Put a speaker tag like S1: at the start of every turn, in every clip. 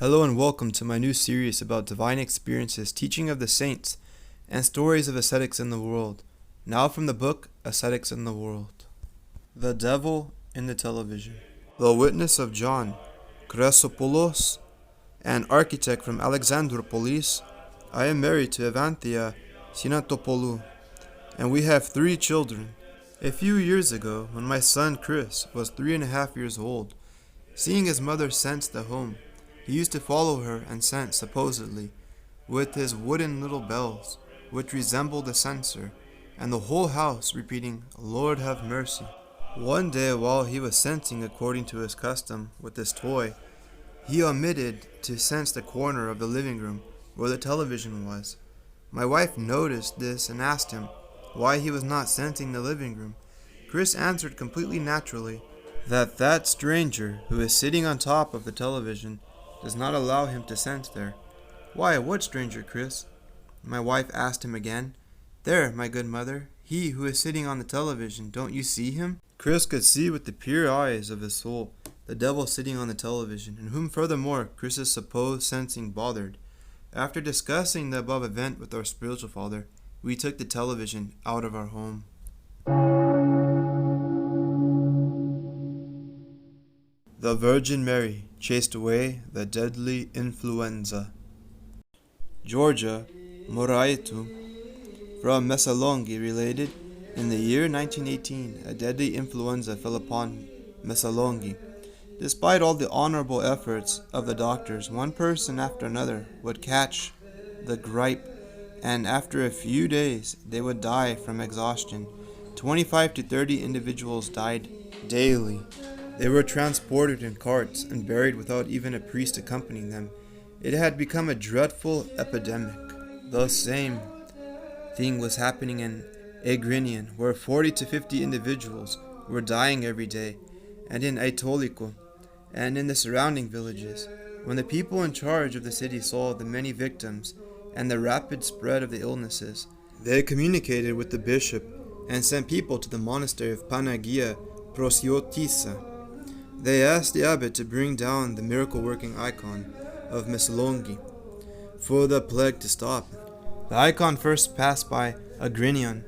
S1: Hello and welcome to my new series about divine experiences, teaching of the saints, and stories of ascetics in the world. Now from the book, Ascetics in the World. The Devil in the Television. The Witness of John Chrysopoulos, an architect from Alexandroupolis. I am married to Evanthia Sinatopoulou, and we have 3 children. A few years ago, when my son Chris was 3.5 years old, seeing his mother sense the home, he used to follow her and scent, supposedly, with his wooden little bells, which resembled a censer, and the whole house repeating, "Lord have mercy." One day, while he was scenting according to his custom with this toy, he omitted to sense the corner of the living room where the television was. My wife noticed this and asked him why he was not sensing the living room. Chris answered completely naturally that stranger who is sitting on top of the television does not allow him to sense there. "Why, what stranger, Chris?" my wife asked him again. "There, my good mother, he who is sitting on the television, don't you see him?" Chris could see with the pure eyes of his soul the devil sitting on the television, and whom furthermore Chris's supposed sensing bothered. After discussing the above event with our spiritual father, we took the television out of our home. The Virgin Mary chased away the deadly influenza. Georgia Moraitu from Messalongi related, in the year 1918, a deadly influenza fell upon Messalongi. Despite all the honorable efforts of the doctors, one person after another would catch the gripe, and after a few days they would die from exhaustion. 25 to 30 individuals died daily. They were transported in carts and buried without even a priest accompanying them. It had become a dreadful epidemic. The same thing was happening in Agrinian, where 40 to 50 individuals were dying every day, and in Aetoliko, and in the surrounding villages. When the people in charge of the city saw the many victims and the rapid spread of the illnesses, they communicated with the bishop and sent people to the monastery of Panagia Prosiotissa. They asked the abbot to bring down the miracle-working icon of Messalongi for the plague to stop. The icon first passed by Agrinion,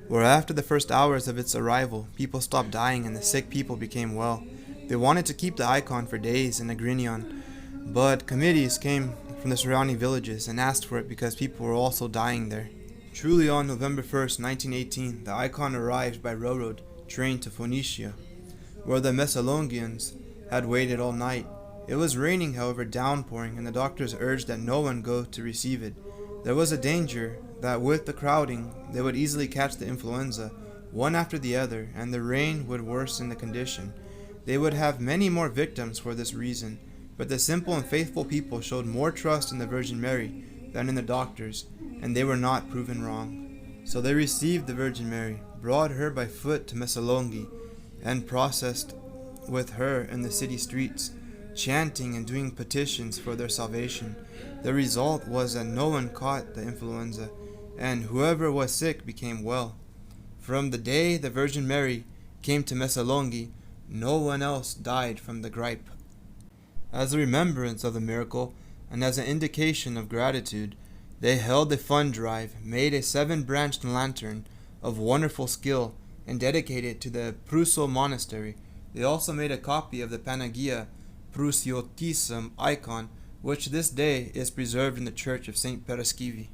S1: where after the first hours of its arrival, people stopped dying and the sick people became well. They wanted to keep the icon for days in Agrinion, but committees came from the surrounding villages and asked for it because people were also dying there. Truly, on November 1st, 1918, the icon arrived by railroad train to Phoenicia, where the Messalongians had waited all night. It was raining, however, downpouring, and the doctors urged that no one go to receive it. There was a danger that with the crowding, they would easily catch the influenza, one after the other, and the rain would worsen the condition. They would have many more victims for this reason, but the simple and faithful people showed more trust in the Virgin Mary than in the doctors, and they were not proven wrong. So they received the Virgin Mary, brought her by foot to Messalongi, and processed with her in the city streets, chanting and doing petitions for their salvation. The result was that no one caught the influenza, and whoever was sick became well. From the day the Virgin Mary came to Messalongi, no one else died from the gripe. As a remembrance of the miracle, and as an indication of gratitude, they held a fund drive, made a 7-branched lantern of wonderful skill, and dedicated it to the Pruso monastery. They also made a copy of the Panagia Prusiotissum icon, which this day is preserved in the church of St. Paraskevi.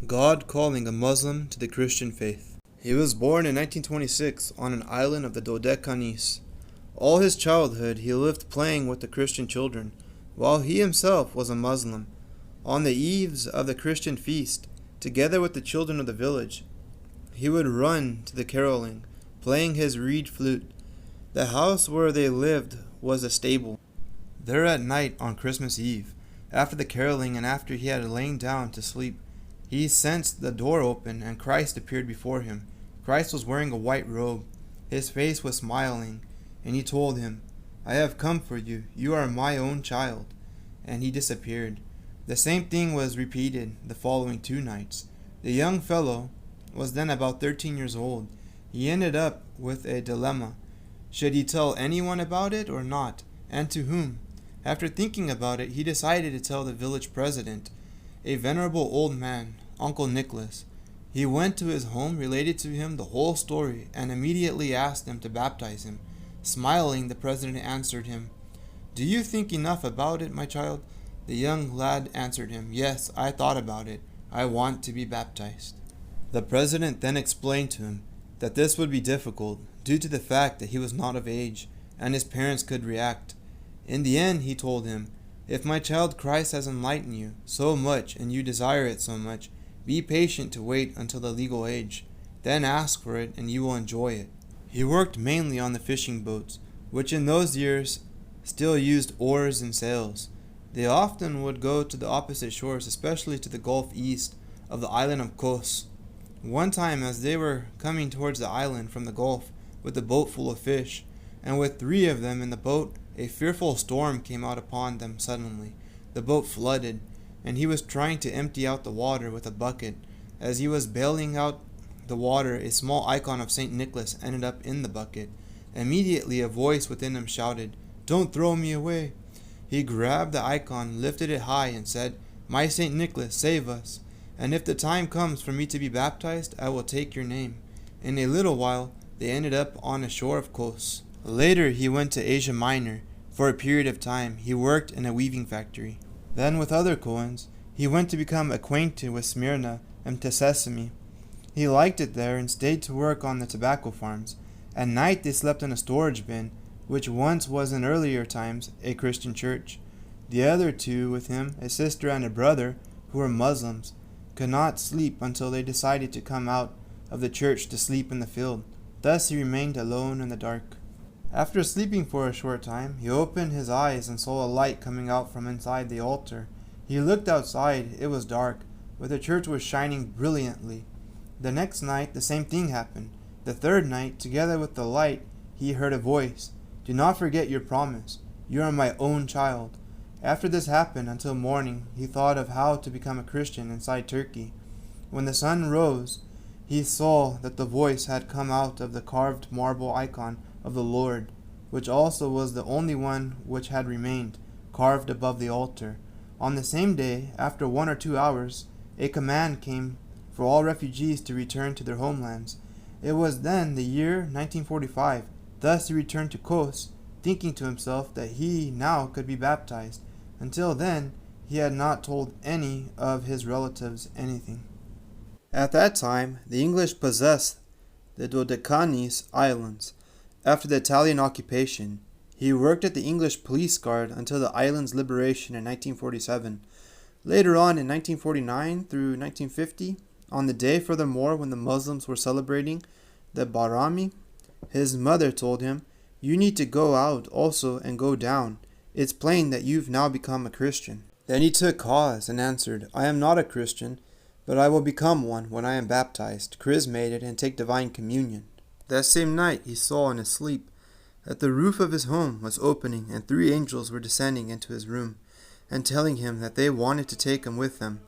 S1: God calling a Muslim to the Christian faith. He was born in 1926 on an island of the Dodecanese. All his childhood he lived playing with the Christian children, while he himself was a Muslim. On the eves of the Christian feast, together with the children of the village, he would run to the caroling, playing his reed flute. The house where they lived was a stable. There at night on Christmas Eve, after the caroling and after he had lain down to sleep, he sensed the door open and Christ appeared before him. Christ was wearing a white robe. His face was smiling, and he told him, "I have come for you. You are my own child." And he disappeared. The same thing was repeated the following 2 nights. The young fellow was then about 13 years old. He ended up with a dilemma. Should he tell anyone about it or not, and to whom? After thinking about it, he decided to tell the village president, a venerable old man, Uncle Nicholas. He went to his home, related to him the whole story, and immediately asked him to baptize him. Smiling, the president answered him, "Do you think enough about it, my child?" The young lad answered him, "Yes, I thought about it. I want to be baptized." The president then explained to him that this would be difficult due to the fact that he was not of age and his parents could react. In the end, he told him, "If my child, Christ has enlightened you so much and you desire it so much, be patient to wait until the legal age. Then ask for it and you will enjoy it." He worked mainly on the fishing boats, which in those years still used oars and sails. They often would go to the opposite shores, especially to the Gulf east of the island of Kos. One time, as they were coming towards the island from the Gulf with a boat full of fish, and with 3 of them in the boat, a fearful storm came out upon them suddenly. The boat flooded, and he was trying to empty out the water with a bucket. As he was bailing out the water, a small icon of St. Nicholas ended up in the bucket. Immediately a voice within him shouted, "Don't throw me away." He grabbed the icon, lifted it high, and said, "My St. Nicholas, save us. And if the time comes for me to be baptized, I will take your name." In a little while, they ended up on the shore of Kos. Later, he went to Asia Minor. For a period of time, he worked in a weaving factory. Then, with other Cohens, he went to become acquainted with Smyrna and Tessessemi. He liked it there and stayed to work on the tobacco farms. At night, they slept in a storage bin, which once was in earlier times a Christian church. The other 2 with him, a sister and a brother, who were Muslims, could not sleep until they decided to come out of the church to sleep in the field. Thus he remained alone in the dark. After sleeping for a short time, he opened his eyes and saw a light coming out from inside the altar. He looked outside. It was dark, but the church was shining brilliantly. The next night, the same thing happened. The 3rd night, together with the light, he heard a voice, "Do not forget your promise. You are my own child." After this happened until morning, he thought of how to become a Christian inside Turkey. When the sun rose, he saw that the voice had come out of the carved marble icon of the Lord, which also was the only one which had remained, carved above the altar. On the same day, after 1 or 2 hours, a command came for all refugees to return to their homelands. It was then the year 1945. Thus he returned to Kos, thinking to himself that he now could be baptized. Until then, he had not told any of his relatives anything. At that time, the English possessed the Dodecanese Islands. After the Italian occupation, he worked at the English police guard until the island's liberation in 1947. Later on, in 1949 through 1950, on the day furthermore when the Muslims were celebrating the Barami, his mother told him, "You need to go out also and go down. It's plain that you've now become a Christian." Then he took cause and answered, "I am not a Christian, but I will become one when I am baptized, chrismated, and take divine communion." That same night he saw in his sleep that the roof of his home was opening and 3 angels were descending into his room and telling him that they wanted to take him with them.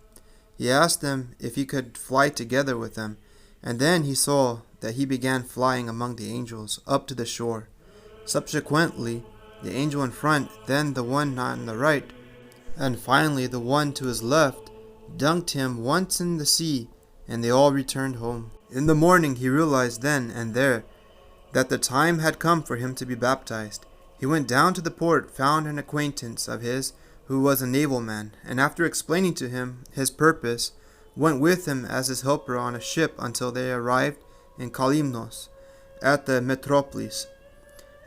S1: He asked them if he could fly together with them, and then he saw that he began flying among the angels up to the shore. Subsequently, the angel in front, then the one on the right, and finally the one to his left, dunked him once in the sea, and they all returned home. In the morning he realized then and there that the time had come for him to be baptized. He went down to the port, found an acquaintance of his who was a naval man, and after explaining to him his purpose, went with him as his helper on a ship until they arrived in Kalymnos at the metropolis.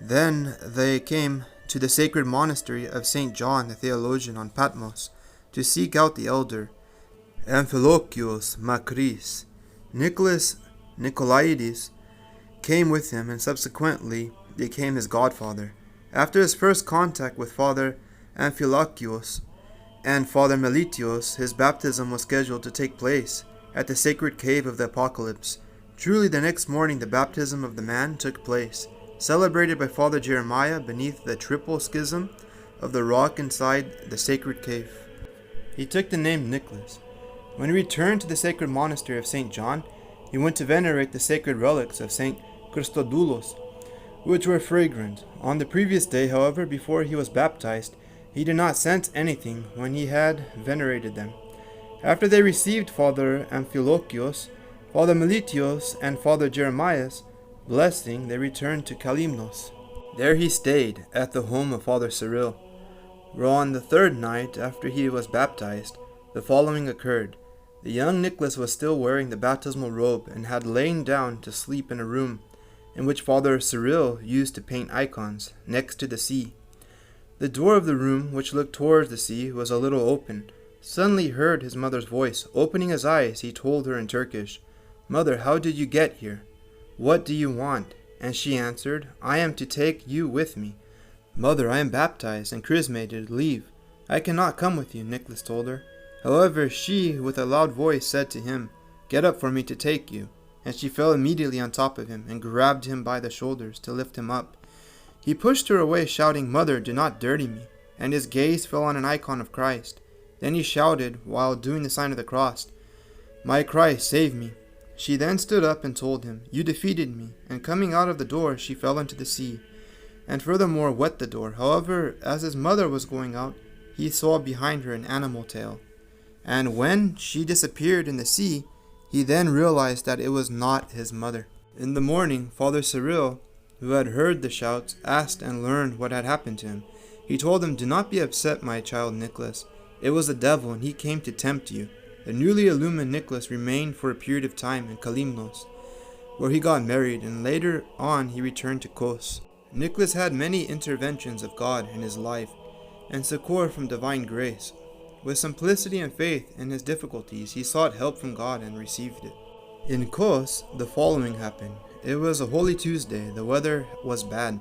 S1: Then they came to the sacred monastery of St. John the Theologian on Patmos to seek out the elder Amphilochios Makris. Nicholas Nicolaides came with him and subsequently became his godfather. After his first contact with Father Amphilochios and Father Melitios, his baptism was scheduled to take place at the sacred cave of the Apocalypse. Truly, the next morning the baptism of the man took place, celebrated by Father Jeremiah beneath the triple schism of the rock inside the sacred cave. He took the name Nicholas. When he returned to the sacred monastery of St. John, he went to venerate the sacred relics of St. Christodoulos, which were fragrant. On the previous day, however, before he was baptized, he did not scent anything when he had venerated them. After they received Father Amphilochios, Father Melitios, and Father Jeremias' blessing, they returned to Kalymnos. There he stayed at the home of Father Cyril. Where on the third night after he was baptized, the following occurred. The young Nicholas was still wearing the baptismal robe and had lain down to sleep in a room in which Father Cyril used to paint icons, next to the sea. The door of the room, which looked towards the sea, was a little open. Suddenly heard his mother's voice. Opening his eyes, he told her in Turkish, "Mother, how did you get here? What do you want?" And she answered, "I am to take you with me." "Mother, I am baptized and chrismated. Leave. I cannot come with you," Nicholas told her. However, she, with a loud voice, said to him, "Get up for me to take you." And she fell immediately on top of him and grabbed him by the shoulders to lift him up. He pushed her away, shouting, "Mother, do not dirty me." And his gaze fell on an icon of Christ. Then he shouted, while doing the sign of the cross, "My Christ, save me." She then stood up and told him, "You defeated me." And coming out of the door, she fell into the sea, and furthermore wet the door. However, as his mother was going out, he saw behind her an animal tail. And when she disappeared in the sea, he then realized that it was not his mother. In the morning, Father Cyril, who had heard the shouts, asked and learned what had happened to him. He told him, "Do not be upset, my child Nicholas. It was the devil, and he came to tempt you." The newly illumined Nicholas remained for a period of time in Kalymnos, where he got married, and later on he returned to Kos. Nicholas had many interventions of God in his life, and succor from divine grace. With simplicity and faith in his difficulties, he sought help from God and received it. In Kos, the following happened. It was a Holy Tuesday. The weather was bad.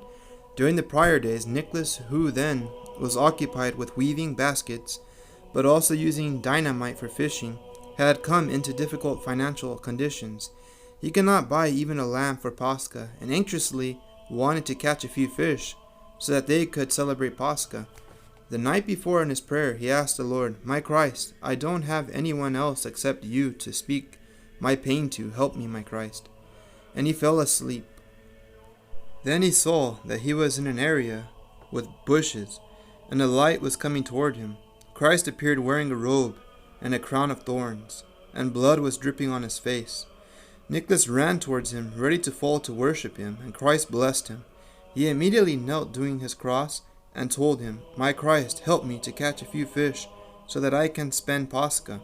S1: During the prior days, Nicholas, who then was occupied with weaving baskets, but also using dynamite for fishing, had come into difficult financial conditions. He could not buy even a lamb for Pascha, and anxiously wanted to catch a few fish so that they could celebrate Pascha. The night before, in his prayer, he asked the Lord, "My Christ, I don't have anyone else except you to speak my pain to. Help me, my Christ." And he fell asleep. Then he saw that he was in an area with bushes, and a light was coming toward him. Christ appeared wearing a robe and a crown of thorns, and blood was dripping on his face. Nicholas ran towards him, ready to fall to worship him, and Christ blessed him. He immediately knelt doing his cross and told him, "My Christ, help me to catch a few fish so that I can spend Pascha."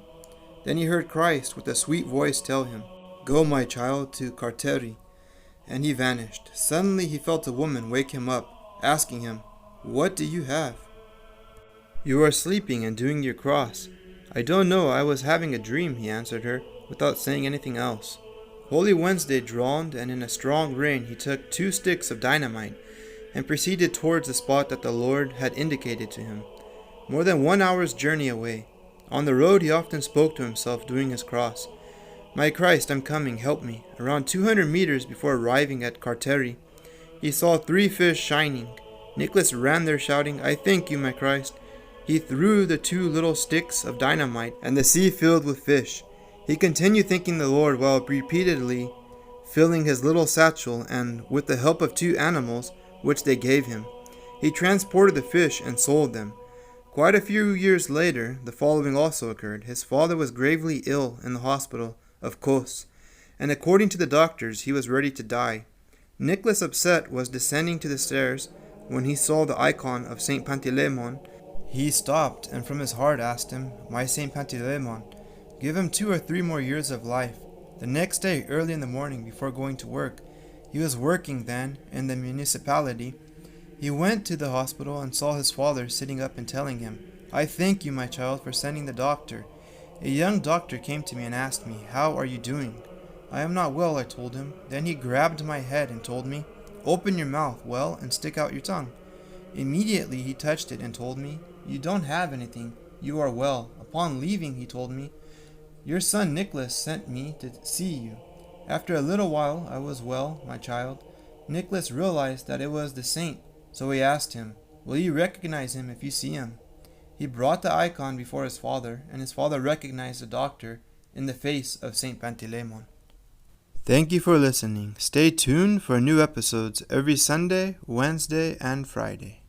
S1: Then he heard Christ with a sweet voice tell him, "Go, my child, to Carteri," and he vanished. Suddenly he felt a woman wake him up, asking him, "What do you have?" "You are sleeping and doing your cross." "I don't know, I was having a dream," he answered her, without saying anything else. Holy Wednesday dawned, and in a strong rain he took 2 sticks of dynamite and proceeded towards the spot that the Lord had indicated to him, more than 1 hour's journey away. On the road he often spoke to himself, doing his cross, "My Christ, I'm coming, help me." Around 200 meters before arriving at Carteri, he saw 3 fish shining. Nicholas ran there shouting, "I thank you, my Christ." He threw the 2 little sticks of dynamite, and the sea filled with fish. He continued thanking the Lord while repeatedly filling his little satchel, and with the help of 2 animals, which they gave him, he transported the fish and sold them. Quite a few years later, the following also occurred. His father was gravely ill in the hospital of Kos, and according to the doctors, he was ready to die. Nicholas, upset, was descending to the stairs when he saw the icon of Saint Panteleimon. He stopped and from his heart asked him, "My Saint Panteleimon, give him 2 or 3 more years of life." The next day, early in the morning, before going to work, he was working then in the municipality. He went to the hospital and saw his father sitting up and telling him, "I thank you, my child, for sending the doctor." A young doctor came to me and asked me, "How are you doing?" "I am not well," I told him. Then he grabbed my head and told me, "Open your mouth well and stick out your tongue." Immediately he touched it and told me, "You don't have anything. You are well." Upon leaving, he told me, "Your son Nicholas sent me to see you." After a little while, I was well, my child. Nicholas realized that it was the saint, so he asked him, "Will you recognize him if you see him?" He brought the icon before his father, and his father recognized the doctor in the face of Saint Panteleimon. Thank you for listening. Stay tuned for new episodes every Sunday, Wednesday, and Friday.